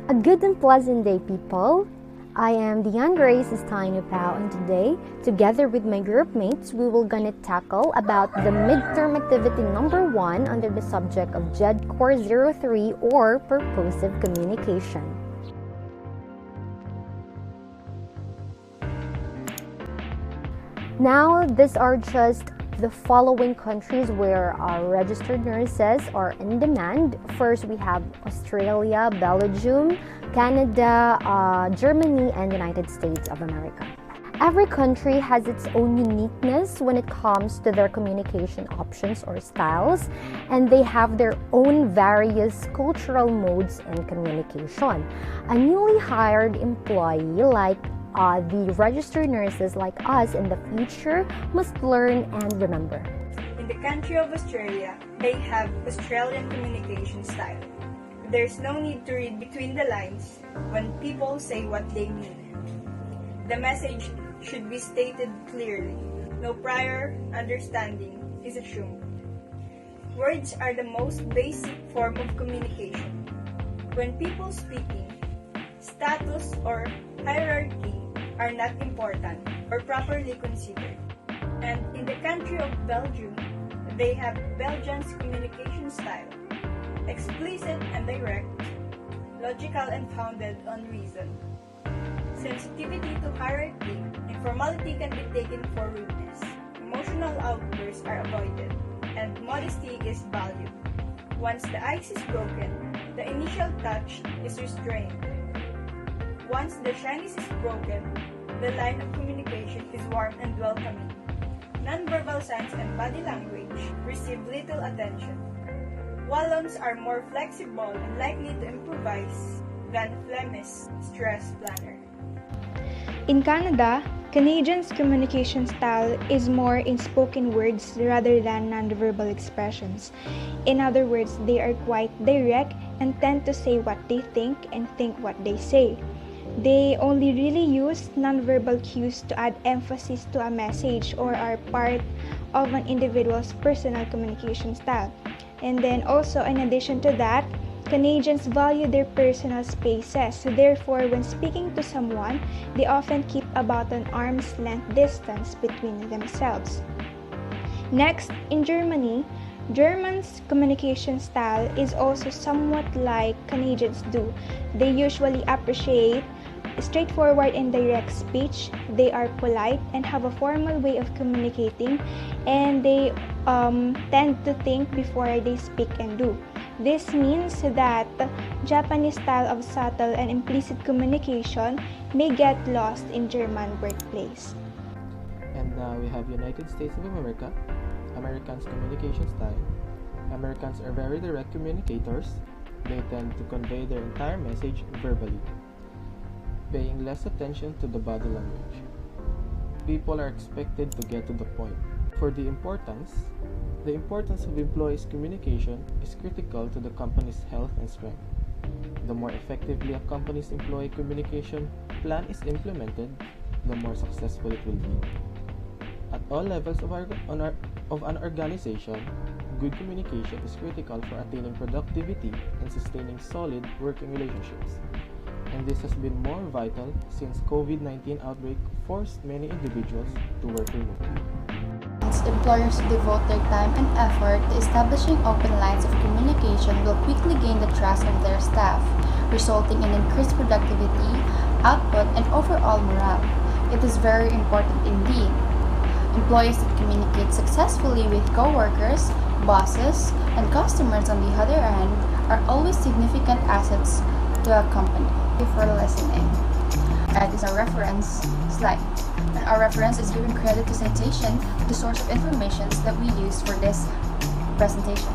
A good and pleasant day, people. I am Diane Grace Estaño-Pao, and today, together with my group mates, we will gonna tackle about the midterm activity number 1 under the subject of GEDCORE03 or purposive communication. Now, these are just the following countries where our registered nurses are in demand. First, we have Australia, Belgium, Canada, Germany, and United States of America. Every country has its own uniqueness when it comes to their communication options or styles, and they have their own various cultural modes in communication. A newly hired employee like the registered nurses like us in the future must learn and remember. In the country of Australia, they have Australian communication style. There's no need to read between the lines when people say what they mean. The message should be stated clearly. No prior understanding is assumed. Words are the most basic form of communication. When people speaking, status or hierarchy are not important or properly considered. And in the country of Belgium, they have Belgian's communication style, explicit and direct, logical and founded on reason. Sensitivity to hierarchy, informality can be taken for rudeness, emotional outbursts are avoided, and modesty is valued. Once the ice is broken, the initial touch is restrained. Once the Chinese is broken, the line of communication is warm and welcoming. Non-verbal signs and body language receive little attention. Wallons are more flexible and likely to improvise than Flemish stress planner. In Canada, Canadians' communication style is more in spoken words rather than nonverbal expressions. In other words, they are quite direct and tend to say what they think and think what they say. They only really use nonverbal cues to add emphasis to a message or are part of an individual's personal communication style. And then also, in addition to that, Canadians value their personal spaces, so therefore when speaking to someone, they often keep about an arm's length distance between themselves. Next, in Germany, Germans' communication style is also somewhat like Canadians do. They usually appreciate straightforward and direct speech. They are polite and have a formal way of communicating, and they tend to think before they speak and do. This means that Japanese style of subtle and implicit communication may get lost in German workplace. And we have United States of America, Americans' communication style. Americans are very direct communicators. They tend to convey their entire message verbally, paying less attention to the body language. People are expected to get to the point. For the importance of employees' communication is critical to the company's health and strength. The more effectively a company's employee communication plan is implemented, the more successful it will be. At all levels of an organization, good communication is critical for attaining productivity and sustaining solid working relationships. And this has been more vital since COVID-19 outbreak forced many individuals to work remotely. Employers who devote their time and effort to establishing open lines of communication will quickly gain the trust of their staff, resulting in increased productivity, output, and overall morale. It is very important indeed. Employees that communicate successfully with co-workers, bosses, and customers on the other end are always significant assets to a company. Thank you for listening. That is our reference slide. And our reference is giving credit to citation, the source of information that we use for this presentation.